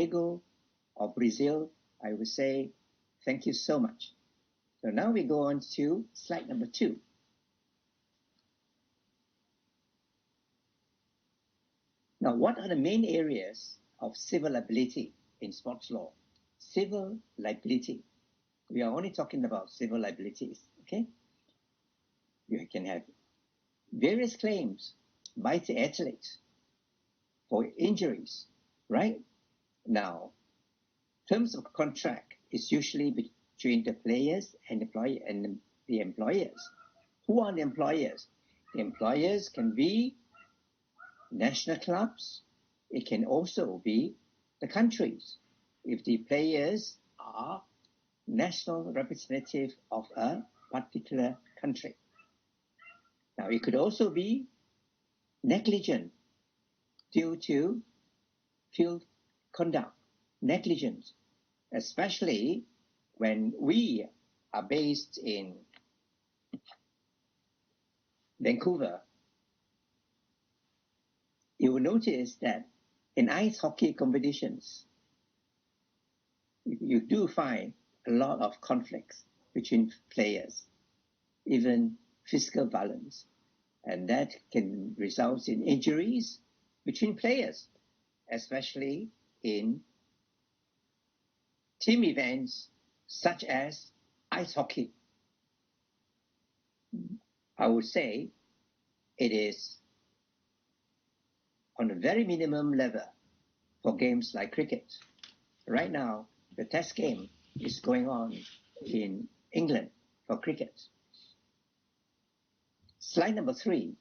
Diego of Brazil, I would say thank you so much. So now we go on to slide number 2. Now, what are the main areas of civil liability in sports law? Civil liability. We are only talking about civil liabilities, okay? You can have various claims by the athletes for injuries, right? Now, terms of contract is usually between the players and the employers. Who are the employers? The employers can be national clubs. It can also be the countries. If the players are national representative of a particular country. Now, it could also be negligent due to field conduct, negligence, especially when we are based in Vancouver. You will notice that in ice hockey competitions, you do find a lot of conflicts between players, even physical violence, and that can result in injuries between players, especially in team events such as ice hockey. I would say it is on a very minimum level for games like cricket. Right now, the test game is going on in England for cricket. Slide number 3.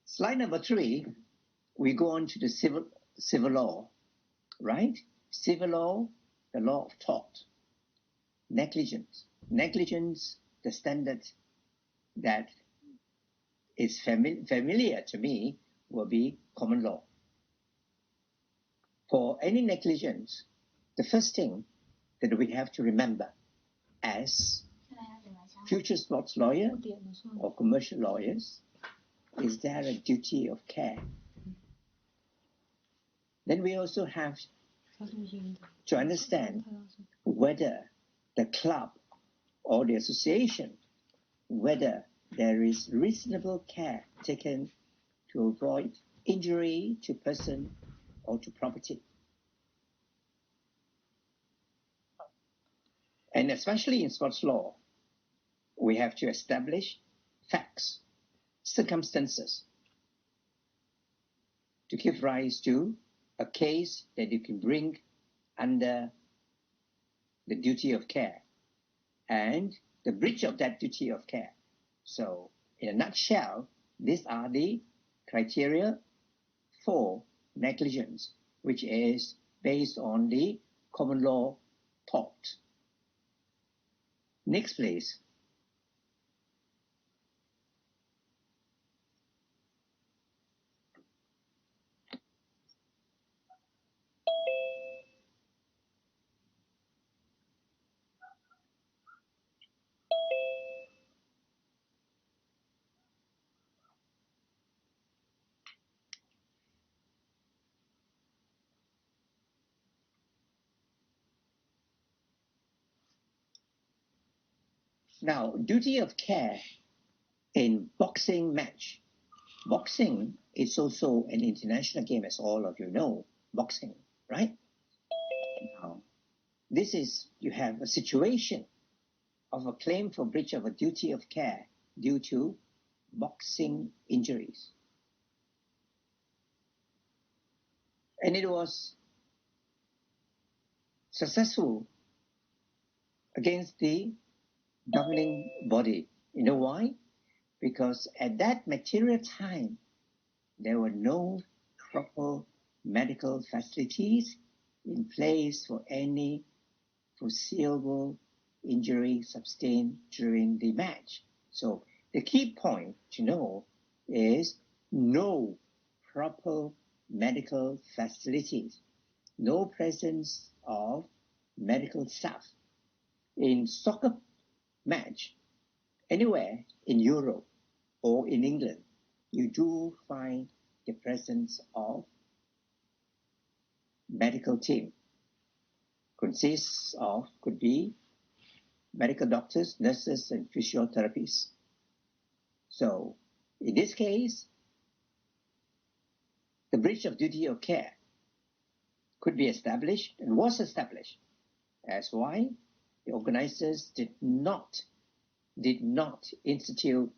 Slide number 3, we go on to the civil law, right? Civil law, the law of tort. Negligence. Negligence, the standard that is familiar to me will be common law. For any negligence, the first thing that we have to remember as future sports lawyer or commercial lawyers is there a duty of care. Then we also have to understand whether the club or the association, whether there is reasonable care taken to avoid injury to person or to property. And especially in sports law, we have to establish facts, circumstances to give rise to a case that you can bring under the duty of care and the breach of that duty of care. So, in a nutshell, these are the criteria for negligence, which is based on the common law tort. Next, please. Now, duty of care in boxing match. Boxing is also an international game, as all of you know, boxing, right? Now, this is, you have a situation of a claim for breach of a duty of care due to boxing injuries. And it was successful against the governing body. You know why? Because at that material time, there were no proper medical facilities in place for any foreseeable injury sustained during the match. So the key point to know is no proper medical facilities, no presence of medical staff. In soccer match, anywhere in Europe, or in England, you do find the presence of medical team. Could be medical doctors, nurses, and physiotherapists. So in this case, the breach of duty of care could be established and was established. As why? The organizers did not institute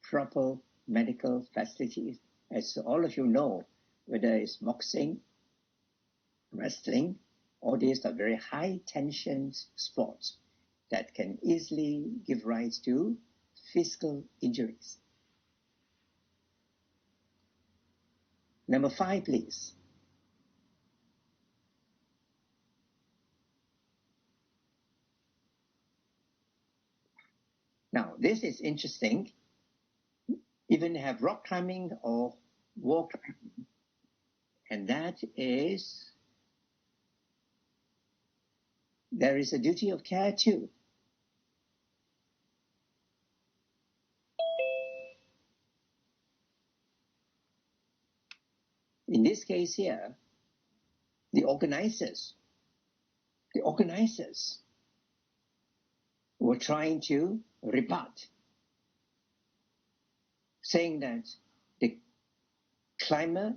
proper medical facilities. As all of you know, whether it's boxing, wrestling, all these are very high tension sports that can easily give rise to physical injuries. Number 5, please. Now, this is interesting. Even have rock climbing or wall climbing, and that is, there is a duty of care too. In this case here, the organizers were trying to rebut, saying that the climber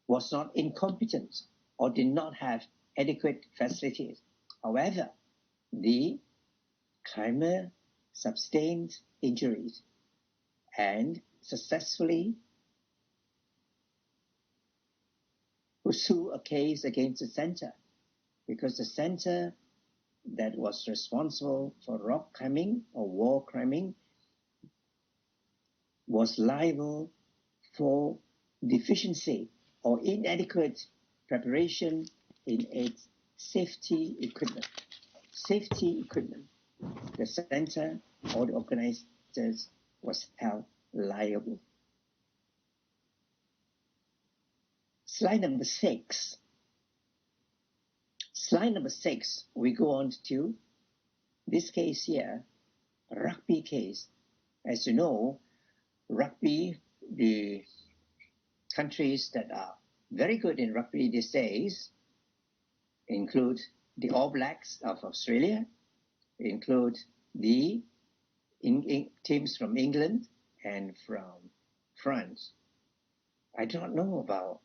was not incompetent or did not have adequate facilities. However, the climber sustained injuries and successfully pursue a case against the center, because the center that was responsible for rock climbing or wall climbing was liable for deficiency or inadequate preparation in its safety equipment. Safety equipment. The center or the organizers was held liable. Slide number 6. Slide number 6, we go on to this case here, rugby case. As you know, rugby, the countries that are very good in rugby these days include the All Blacks of Australia, include the teams from England and from France. I don't know about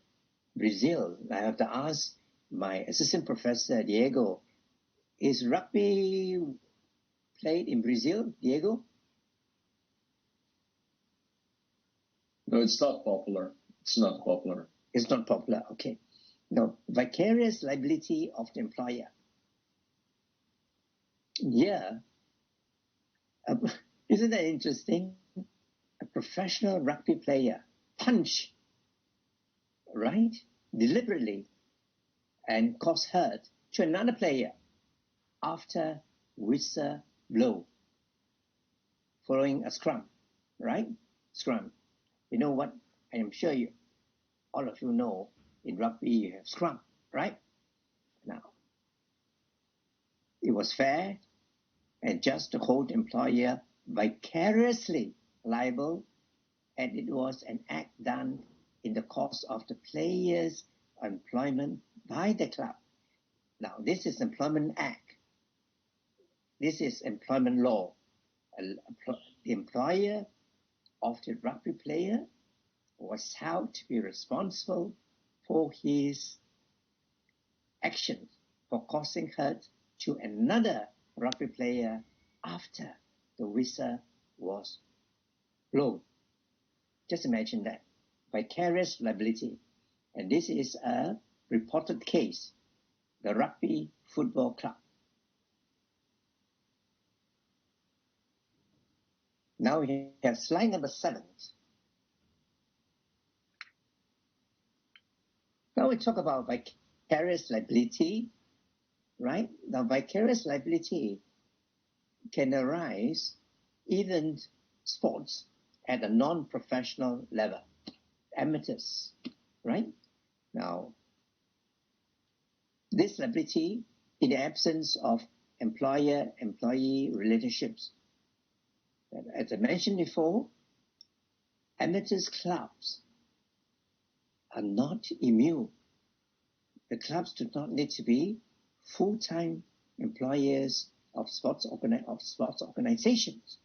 Brazil. I have to ask my assistant professor, Diego, is rugby played in Brazil, Diego? No, it's not popular. It's not popular. It's not popular, okay. No, vicarious liability of the employer. Yeah. Isn't that interesting? A professional rugby player punch, right, deliberately and cause hurt to another player after whistle blow following a scrum, right? Scrum. You know what? I am sure you, all of you know, in rugby you have scrum, right? Now, it was fair and just to hold the employer vicariously liable, and it was an act done in the course of the player's employment by the club. Now, this is Employment Act. This is employment law. The employer of the rugby player was held to be responsible for his actions for causing hurt to another rugby player after the whistle was blown. Just imagine that. Vicarious liability. And this is a reported case, the Rugby Football Club. Now we have slide number 7. Now we talk about vicarious liability, right? Now vicarious liability can arise even sports at a non-professional level, amateurs, right? Now, this liability, in the absence of employer-employee relationships, as I mentioned before, amateurs clubs are not immune. The clubs do not need to be full-time employers of sports organizations.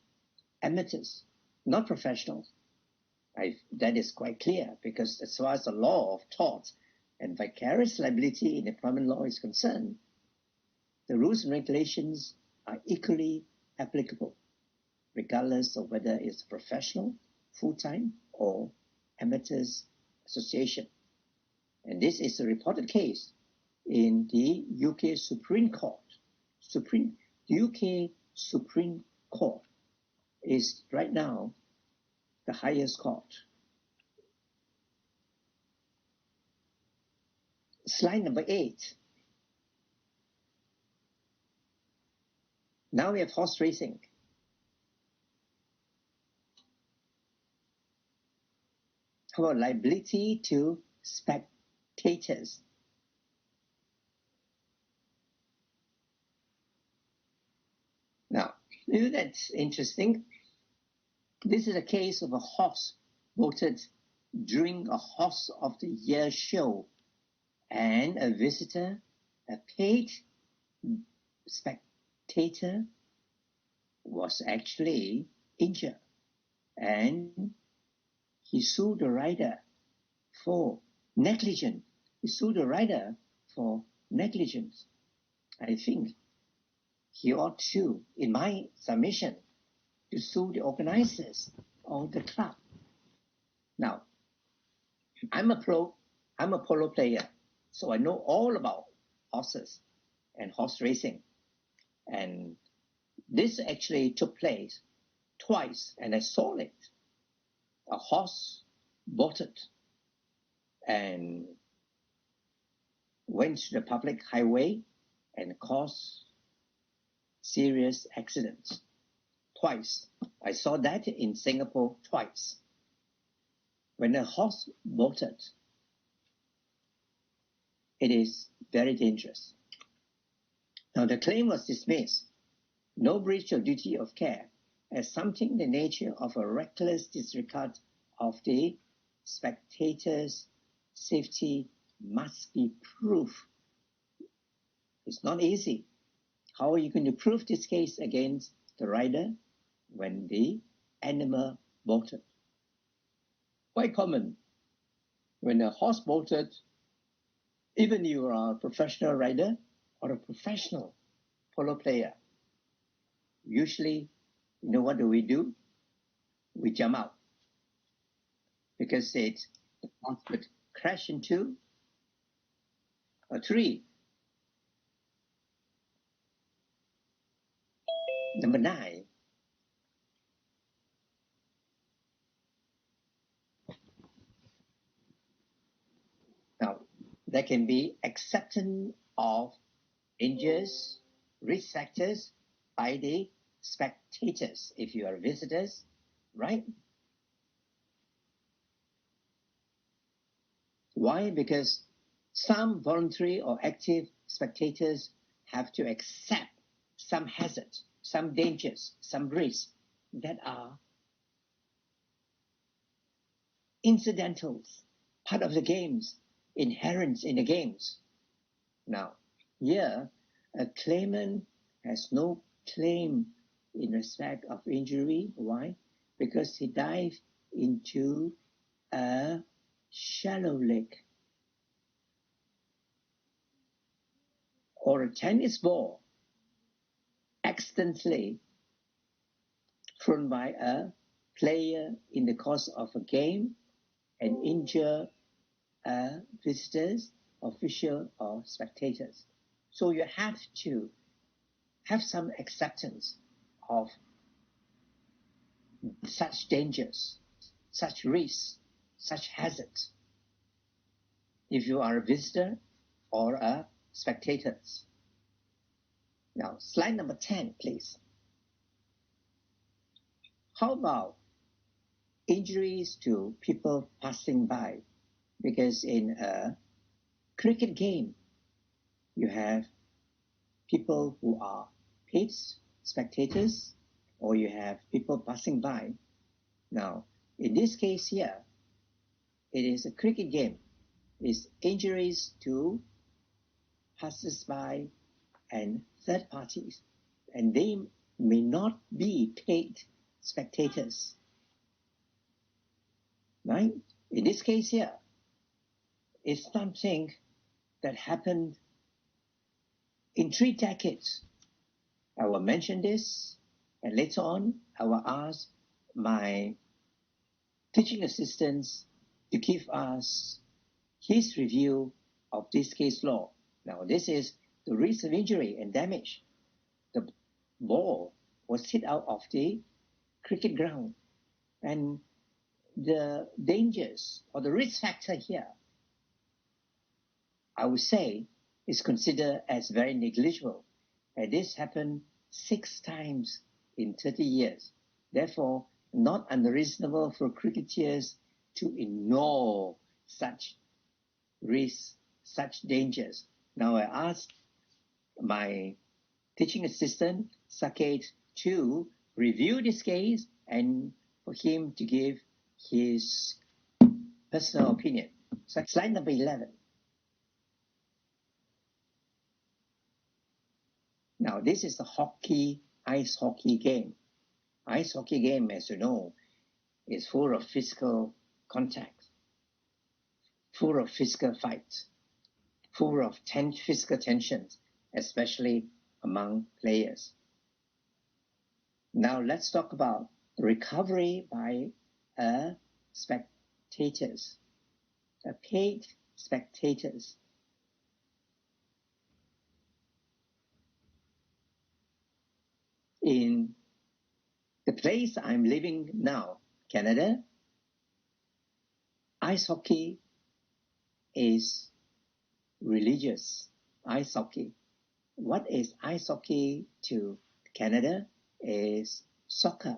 Amateurs, not professionals. That is quite clear, because as far as the law of tort and vicarious liability in employment law is concerned, the rules and regulations are equally applicable, regardless of whether it's a professional, full-time, or amateurs association. And this is a reported case in the UK Supreme Court. The UK Supreme Court is right now the highest court. Slide number 8. Now we have horse racing. How about liability to spectators? Now, isn't that interesting? This is a case of a horse voted during a Horse of the Year show, and a visitor, a paid spectator, was actually injured, and he sued the rider for negligence. He sued the rider for negligence. I think he ought to, in my submission, to sue the organizers of the club. Now, I'm a polo player, so I know all about horses and horse racing. And this actually took place twice, and I saw it. A horse bolted and went to the public highway and caused serious accidents. Twice. I saw that in Singapore twice. When a horse bolted, it is very dangerous. Now, the claim was dismissed. No breach of duty of care, as something in the nature of a reckless disregard of the spectator's safety must be proved. It's not easy. How are you going to prove this case against the rider when the animal bolted? Quite common. When a horse bolted, even you are a professional rider or a professional polo player, usually, you know what do? We jump out, because the horse could crash into a tree. Number 9. Now, there can be acceptance of dangers, risk factors by the spectators if you are visitors, right? Why? Because some voluntary or active spectators have to accept some hazards, some dangers, some risks that are incidentals, part of the games, inherent in the games. Now, here, a claimant has no claim in respect of injury. Why? Because he dived into a shallow lake, or a tennis ball accidentally thrown by a player in the course of a game and injure visitors, official, or spectators. So you have to have some acceptance of such dangers, such risks, such hazards, if you are a visitor or a spectator. Now, slide number 10, please. How about injuries to people passing by? Because in a cricket game, you have people who are paid spectators, or you have people passing by. Now, In this case here, it is a cricket game. It's injuries to passers-by and third parties, and they may not be paid spectators. Right? In this case here, it's something that happened in 3 decades. I will mention this, and later on, I will ask my teaching assistants to give us his review of this case law. Now, this is the risk of injury and damage. The ball was hit out of the cricket ground, and the dangers or the risk factor here, I would say, is considered as very negligible. And this happened 6 times in 30 years. Therefore, not unreasonable for cricketers to ignore such risks, such dangers. Now, I asked my teaching assistant, Saket, to review this case and for him to give his personal opinion. So, slide number 11. Now, this is the ice hockey game. Ice hockey game, as you know, is full of physical contact, full of physical fights, full of physical tensions, especially among players. Now, let's talk about the recovery by spectators, paid spectators. In the place I'm living now, Canada, ice hockey is religious. Ice hockey. What is ice hockey to Canada is soccer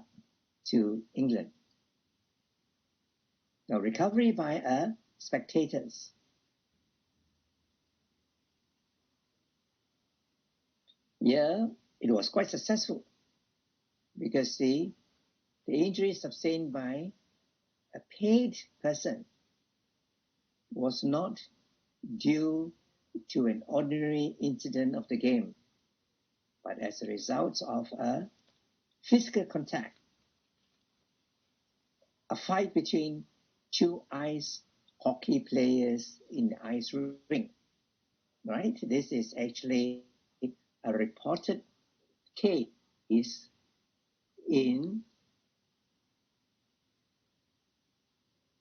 to England. Now, recovery by spectators. Yeah, it was quite successful because the injury sustained by a paid person was not due to an ordinary incident of the game, but as a result of a physical contact, a fight between 2 ice hockey players in the ice rink. Right? This is actually a reported case in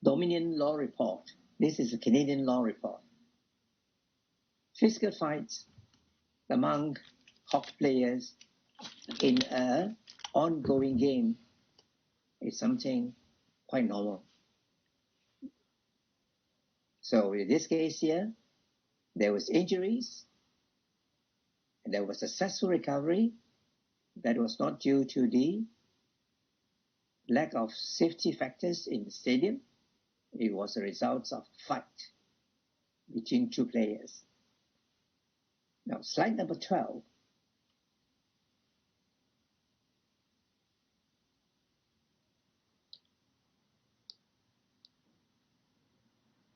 Dominion Law Report. This is a Canadian law report. Physical fights among hockey players in an ongoing game is something quite normal. So in this case here, there was injuries, and there was successful recovery that was not due to the lack of safety factors in the stadium. It was a result of fight between 2 players. Now, slide number 12.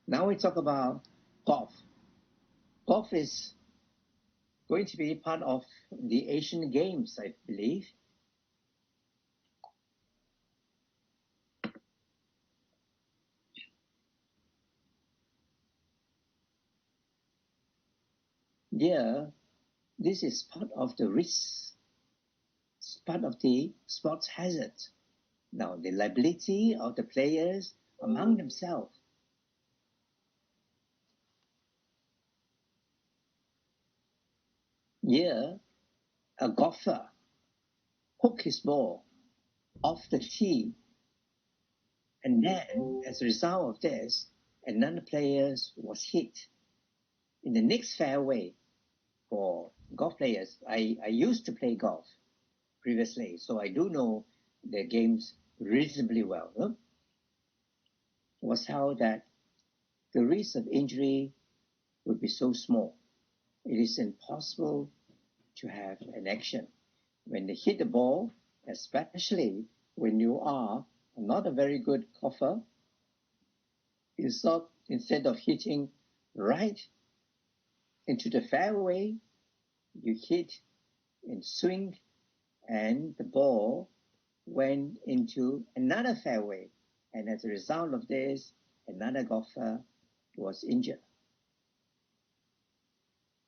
Now we talk about golf. Golf is going to be part of the Asian Games, I believe. Yeah, this is part of the risk, part of the sports hazard. Now, the liability of the players among themselves. Here, a golfer hooked his ball off the tee, and then, as a result of this, another player was hit in the next fairway. For golf players, I used to play golf previously, so I do know the games reasonably well. It was held that the risk of injury would be so small. It is impossible to have an action. When they hit the ball, especially when you are not a very good golfer, you saw instead of hitting right into the fairway, you hit and swing, and the ball went into another fairway. And as a result of this, another golfer was injured.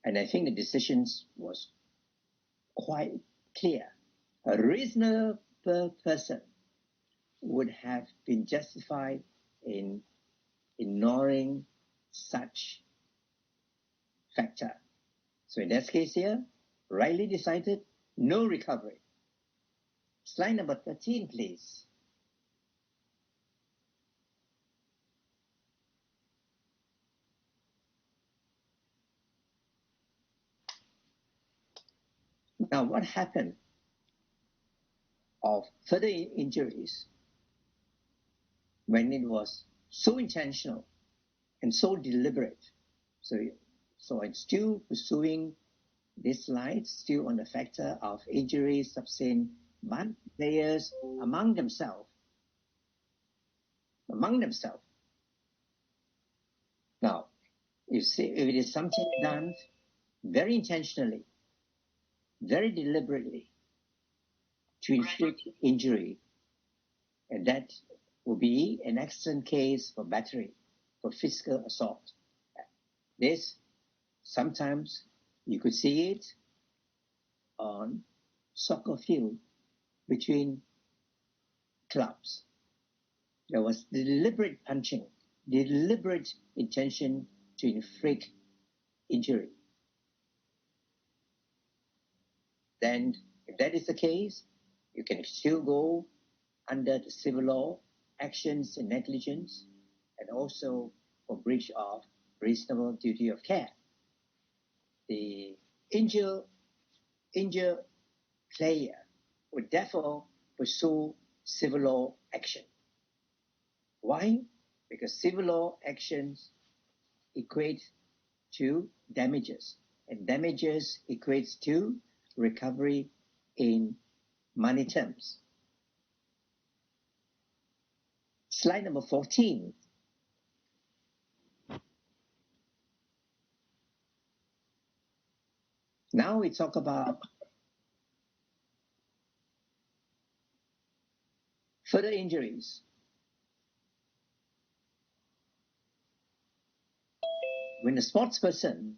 And I think the decision was quite clear. A reasonable person would have been justified in ignoring such factor. So in this case here, rightly decided, no recovery. Slide number 13, please. Now, what happened of further injuries when it was so intentional and so deliberate? So I'm still pursuing this slide, still on the factor of injuries sustained by players among themselves. Now, you see, if it is something done very intentionally, very deliberately to inflict injury, and that will be an excellent case for battery, for physical assault. This, sometimes you could see it on soccer field between clubs. There was deliberate punching, deliberate intention to inflict injury. Then, if that is the case, you can still go under the civil law, actions and negligence, and also for breach of reasonable duty of care. The injured player would therefore pursue civil law action. Why? Because civil law actions equate to damages, and damages equates to recovery in money terms. Slide number 14. Now we talk about further injuries. When a sports person,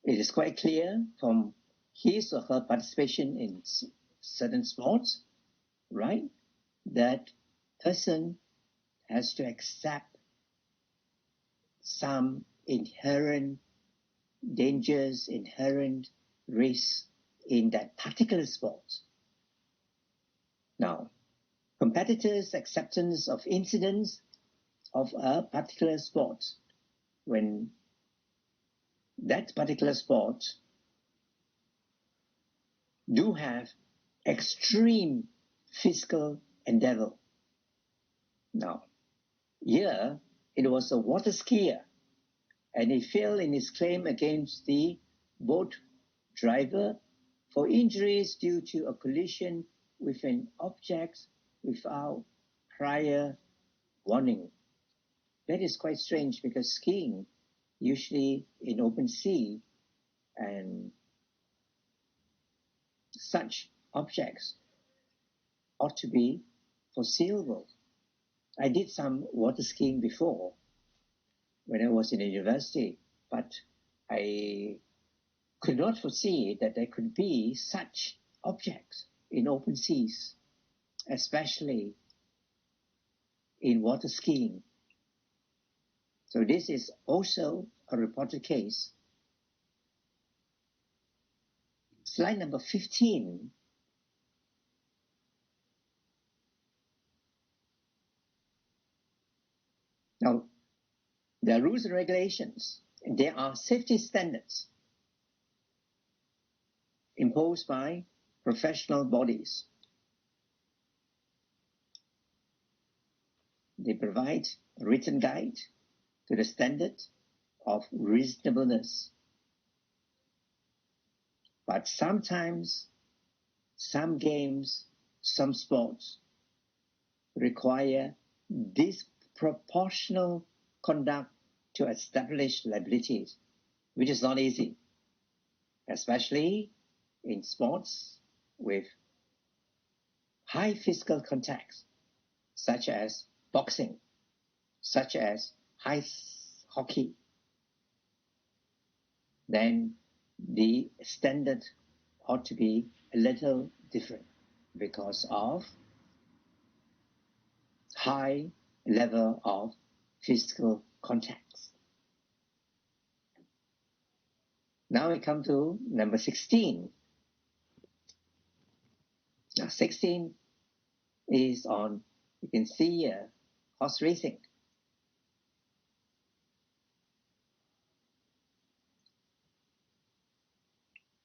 it is quite clear from his or her participation in certain sports, right, that person has to accept some inherent dangers, inherent risks in that particular sport. Now, competitors' acceptance of incidents of a particular sport, when that particular sport do have extreme physical endeavor. Now, here it was a water skier, and he failed in his claim against the boat driver for injuries due to a collision with an object without prior warning. That is quite strange because skiing, usually in open sea, and such objects ought to be foreseeable. I did some water skiing before when I was in a university, but I could not foresee that there could be such objects in open seas, especially in water skiing. So this is also a reported case. Slide number 15. Now, there are rules and regulations. There are safety standards imposed by professional bodies. They provide a written guide to the standard of reasonableness. But sometimes, some games some sports require disproportional conduct to establish liabilities, which is not easy, especially in sports with high physical contacts, such as boxing, such as ice hockey. Then the standard ought to be a little different because of high level of physical contacts. Now we come to number 16. Now 16 is on, you can see here, horse racing.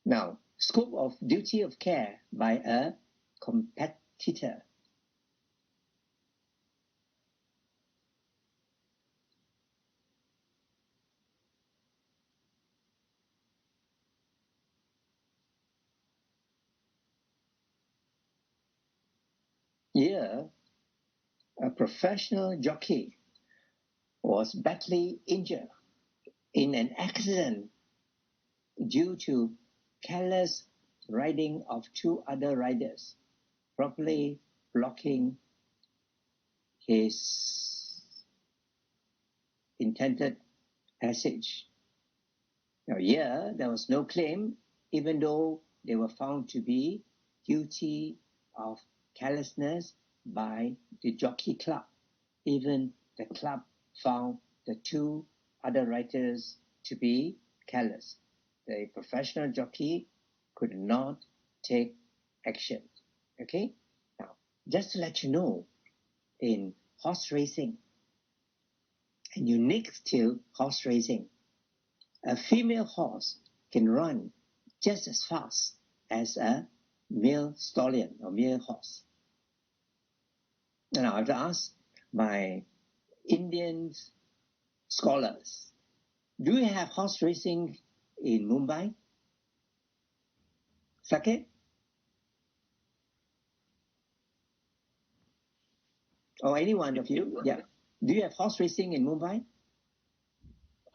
Now, scope of duty of care by a competitor. Here, a professional jockey was badly injured in an accident due to careless riding of two other riders, properly blocking his intended passage. Now, here, there was no claim, even though they were found to be guilty of carelessness by the jockey club. Even the club found the two other riders to be careless. The professional jockey could not take action. Okay? Now, just to let you know, in horse racing, and unique to horse racing, a female horse can run just as fast as a male stallion or male horse. And I've asked my Indian scholars, do you have horse racing in Mumbai? Sake? Or any one of you? Yeah. Do you have horse racing in Mumbai?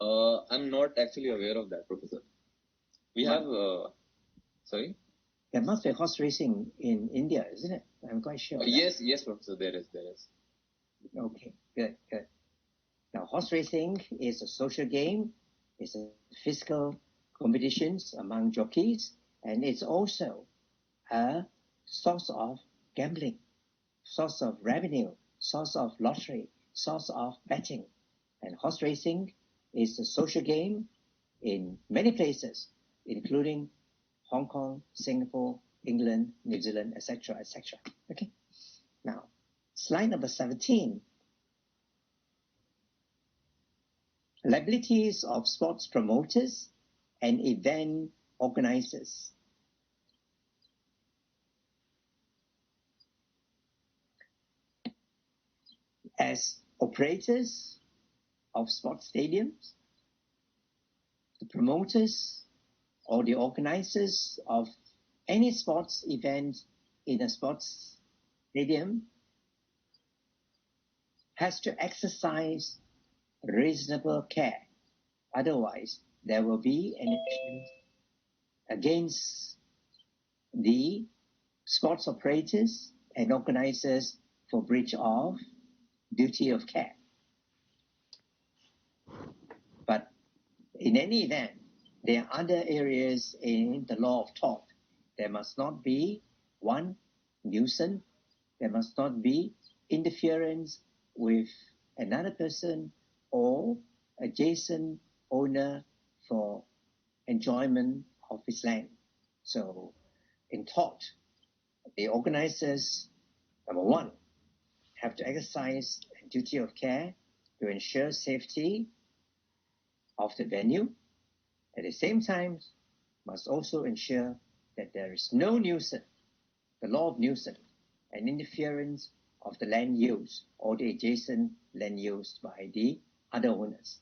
I'm not actually aware of that, Professor. We have, sorry? There must be horse racing in India, isn't it? I'm quite sure. Yes, Professor, there is. Okay, good. Now, horse racing is a social game. It's a physical competitions among jockeys, and it's also a source of gambling, source of revenue, source of lottery, source of betting. And horse racing is a social game in many places, including Hong Kong, Singapore, England, New Zealand, etc., etc. Okay. Now, slide number 17. Liabilities of sports promoters and event organizers. As operators of sports stadiums, the promoters or the organizers of any sports event in a sports stadium has to exercise reasonable care. Otherwise, there will be an action against the sports operators and organizers for breach of duty of care. But in any event, there are other areas in the law of tort. There must not be one nuisance. There must not be interference with another person or adjacent owner for enjoyment of his land. So in tort, the organizers, number one, have to exercise a duty of care to ensure safety of the venue. At the same time, must also ensure that there is no nuisance, the law of nuisance, and interference of the land use or the adjacent land use by the other owners.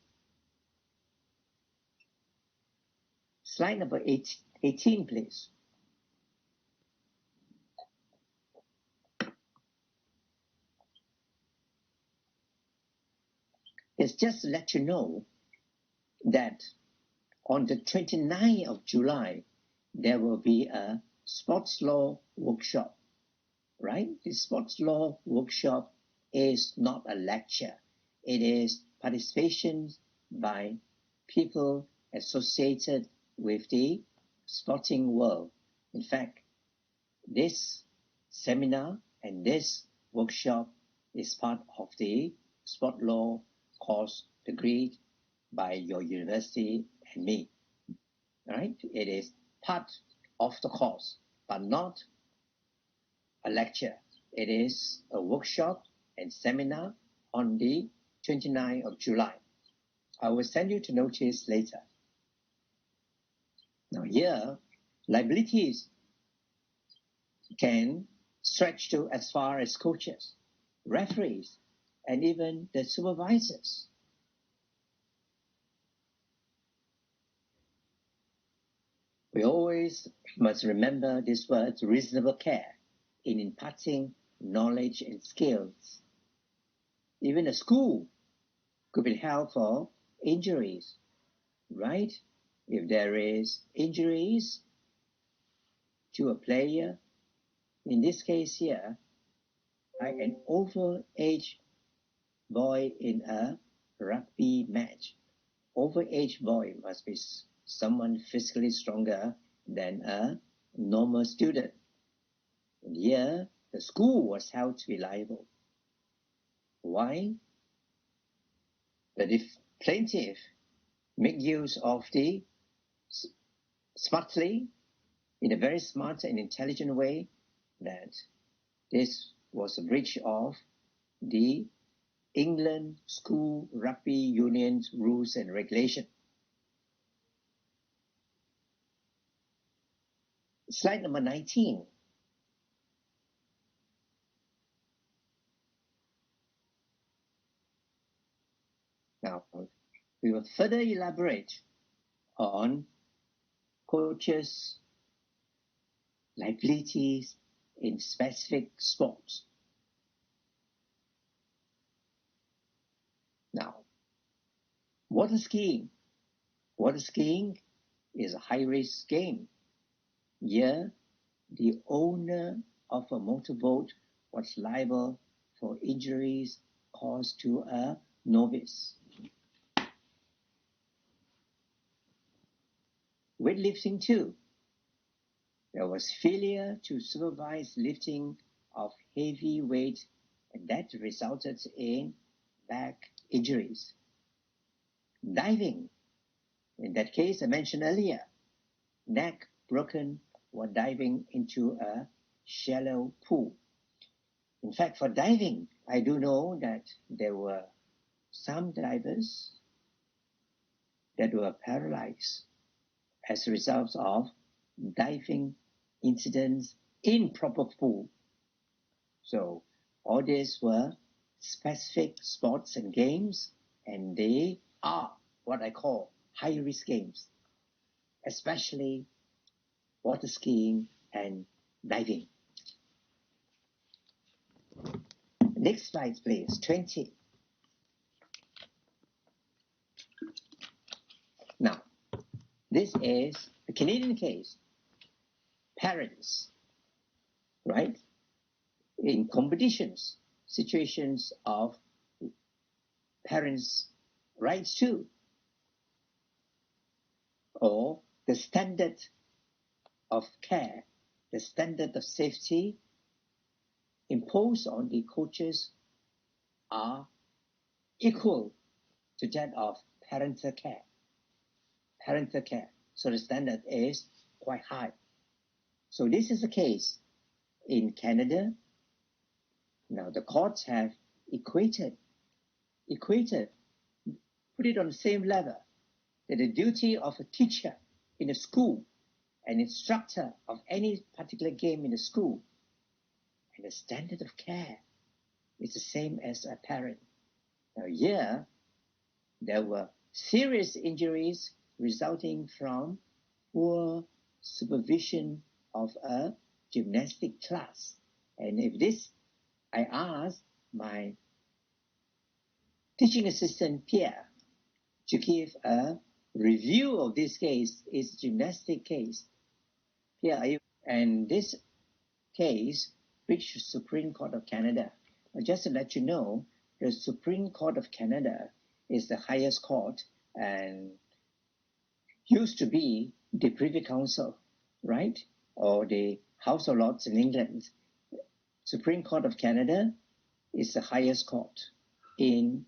Slide number 18, please. It's just to let you know that on the 29th of July, there will be a sports law workshop, right? The sports law workshop is not a lecture. It is participation by people associated with the sporting world. In fact, this seminar and this workshop is part of the sport law course agreed by your university and me. All right? It is part of the course, but not a lecture. It is a workshop and seminar on the 29th of July. I will send you to notice later. Now here, liabilities can stretch to as far as coaches, referees, and even the supervisors. We always must remember this word, reasonable care, in imparting knowledge and skills. Even a school could be held for injuries, right? If there is injuries to a player, in this case here, like an overage boy in a rugby match. Overage boy must be someone physically stronger than a normal student. And here, the school was held to be liable. Why? But if plaintiff make use of the smartly, in a very smart and intelligent way, that this was a breach of the England School Rugby Union's rules and regulation. Slide number 19. Now, we will further elaborate on coaches' liabilities in specific sports. Now, water skiing. Water skiing is a high-risk game. Here, the owner of a motorboat was liable for injuries caused to a novice. Weightlifting too. There was failure to supervise lifting of heavy weight, and that resulted in back injuries. Diving. In that case I mentioned earlier, neck broken while diving into a shallow pool. In fact, for diving, I do know that there were some divers that were paralyzed as a result of diving incidents in proper pool. So all these were specific sports and games, and they are what I call high-risk games, especially water skiing and diving. Next slide, please, 20. Now, this is a Canadian case. Parents, right? In competitions, situations of parents' rights too, or the standard of care, the standard of safety imposed on the coaches are equal to that of parental care. Parental care. So the standard is quite high. So this is the case in Canada. Now the courts have equated, put it on the same level, that the duty of a teacher in a school, an instructor of any particular game in the school, and the standard of care is the same as a parent. Now here, there were serious injuries resulting from poor supervision of a gymnastic class. And if this, I asked my teaching assistant Pierre to give a review of this case. It's a gymnastic case. Pierre, are you? And this case reached the Supreme Court of Canada. Just to let you know, the Supreme Court of Canada is the highest court and used to be the Privy Council, right? Or the House of Lords in England. Supreme Court of Canada is the highest court in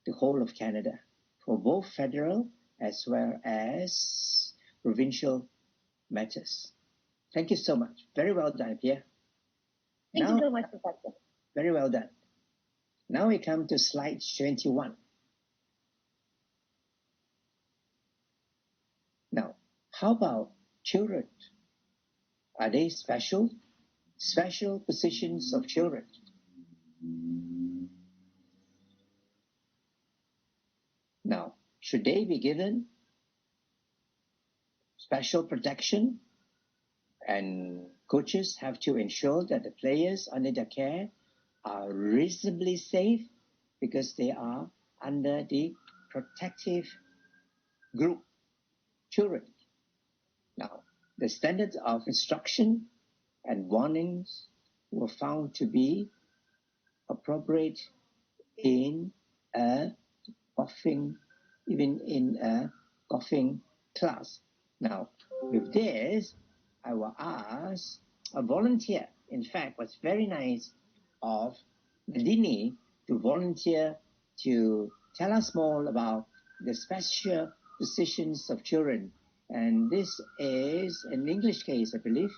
the whole of Canada for both federal as well as provincial matters. Thank you so much. Very well done, Pierre. Thank you so much, Professor. Very well done. Now we come to slide 21. Now, how about children? Are they special? Special positions of children. Now, should they be given special protection? And coaches have to ensure that the players under their care are reasonably safe because they are under the protective group, children. Now, the standards of instruction and warnings were found to be appropriate in a golfing, even in a golfing class. Now, with this, I will ask a volunteer. In fact, what's very nice of Nadini to volunteer to tell us more about the special positions of children. And this is an English case, I believe.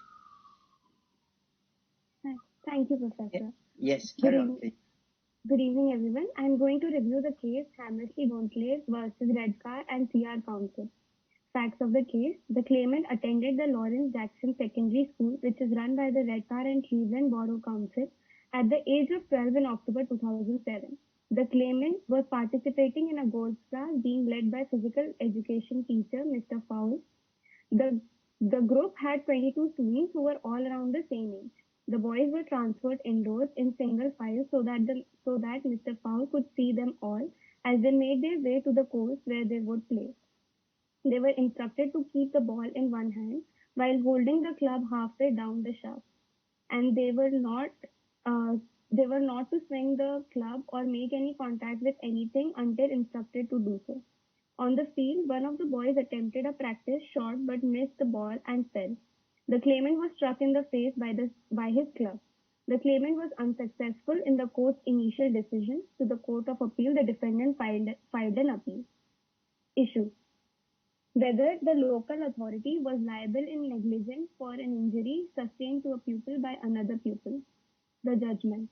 Thank you, Professor. Yes, carry on, please. Good evening, everyone. I'm going to review the case Hammersley Gonzalez versus Redcar and CR Council. Facts of the case. The claimant attended the Lawrence Jackson Secondary School, which is run by the Redcar and Cleveland Borough Council, at the age of 12 in October 2007. The claimant was participating in a golf class being led by physical education teacher, Mr. Fowl. The group had 22 students who were all around the same age. The boys were transferred indoors in single file so that Mr. Fowl could see them all as they made their way to the course where they would play. They were instructed to keep the ball in one hand while holding the club halfway down the shaft, and they were not to swing the club or make any contact with anything until instructed to do so. On the field, one of the boys attempted a practice shot but missed the ball and fell. The claimant was struck in the face by his club. The claimant was unsuccessful in the court's initial decision. To the Court of Appeal, the defendant filed an appeal. Issue: whether the local authority was liable in negligence for an injury sustained to a pupil by another pupil. The judgment: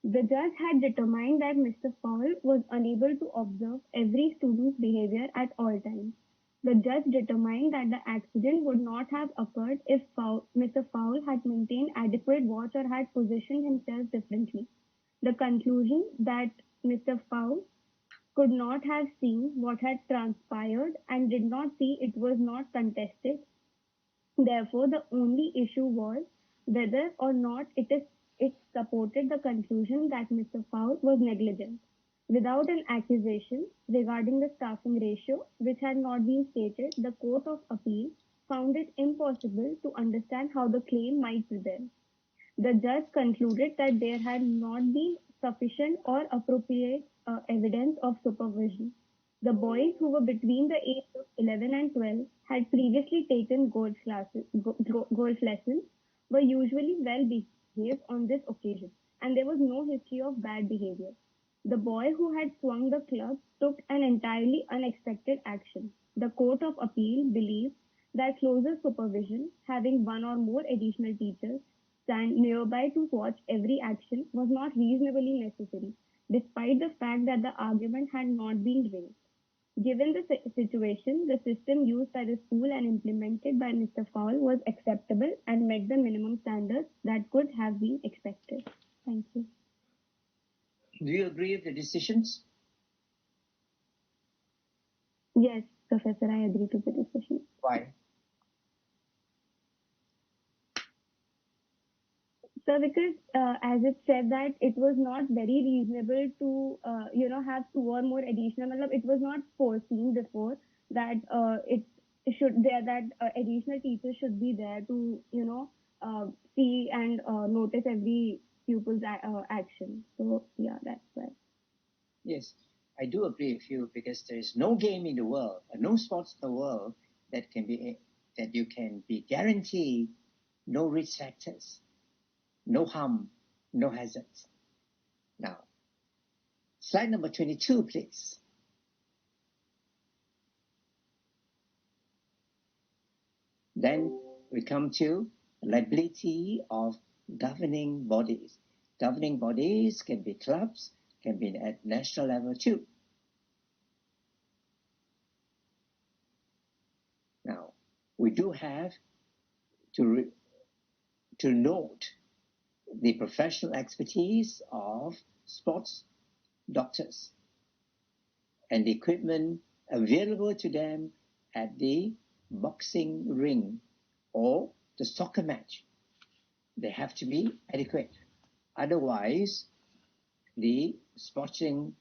the judge had determined that Mr. Fowl was unable to observe every student's behavior at all times. The judge determined that the accident would not have occurred if Mr. Fowl had maintained adequate watch or had positioned himself differently. The conclusion that Mr. Fowl could not have seen what had transpired and did not see it was not contested. Therefore, the only issue was whether or not it supported the conclusion that Mr. Fowl was negligent. Without an accusation regarding the staffing ratio, which had not been stated, the Court of Appeal found it impossible to understand how the claim might prevail. The judge concluded that there had not been sufficient or appropriate evidence of supervision. The boys, who were between the ages of 11 and 12, had previously taken golf lessons, were usually well behaved on this occasion, and there was no history of bad behavior. The boy who had swung the club took an entirely unexpected action. The Court of Appeal believed that closer supervision, having one or more additional teachers stand nearby to watch every action, was not reasonably necessary, despite the fact that the argument had not been raised. Given the situation, the system used by the school and implemented by Mr. Fowl was acceptable and met the minimum standards that could have been expected. Thank you. Do you agree with the decisions? Yes, Professor, I agree to the decision. Why? So because as it said that it was not very reasonable to have two or more additional, it was not foreseen before that it should there that additional teachers should be there to see and notice every pupil's action. So yeah, that's why. Yes, I do agree with you because there is no game in the world, no sports in the world that you can be guaranteed no risk factors, no harm, no hazards. Now, slide number 22, please. Then we come to liability of governing bodies. Governing bodies can be clubs, can be at national level too. Now, we do have to note the professional expertise of sports doctors and the equipment available to them at the boxing ring or the soccer match. They have to be adequate. Otherwise, the sporting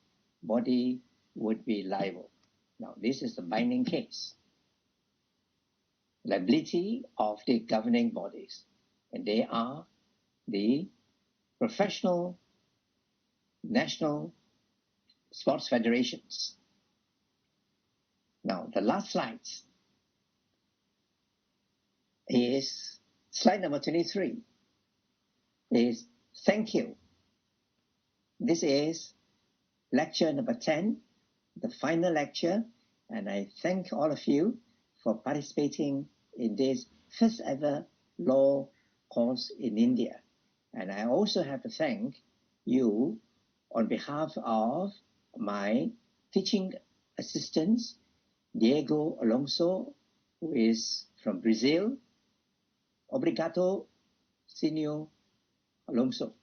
body would be liable. Now, this is a binding case. Liability of the governing bodies, and they are the professional national sports federations. Now, the last slide is slide number 23. Is thank you. This is lecture number 10, the final lecture, and I thank all of you for participating in this first ever law course in India. And I also have to thank you on behalf of my teaching assistants, Diego Alonso, who is from Brazil. Obrigado, Senor Alonso.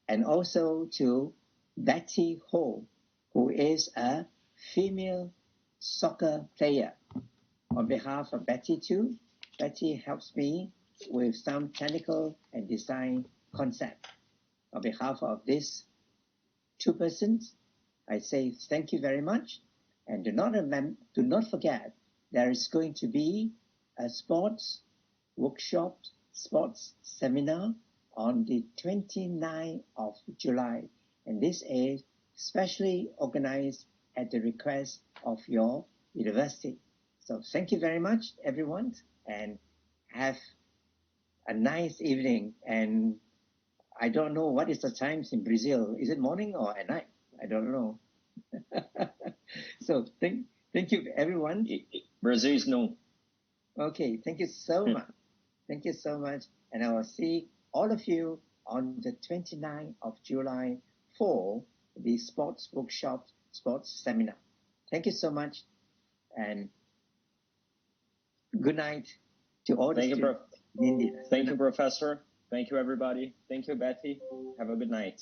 And also to Betty Ho, who is a female soccer player. On behalf of Betty too, Betty helps me with some technical and design concept. On behalf of these two persons, I say thank you very much, and do not forget there is going to be a sports workshop, sports seminar on the 29th of July, and this is specially organized at the request of your university. So thank you very much, everyone, and have a nice evening. And I don't know what is the times in Brazil. Is it morning or at night? I don't know. So thank you, everyone. Brazil is noon. Okay, thank you so much. Thank you so much. And I will see all of you on the 29th of July for the sports workshop, sports seminar. Thank you so much. And good night to all the students in India. Thank you, Professor. Thank you, everybody. Thank you, Betty. Have a good night.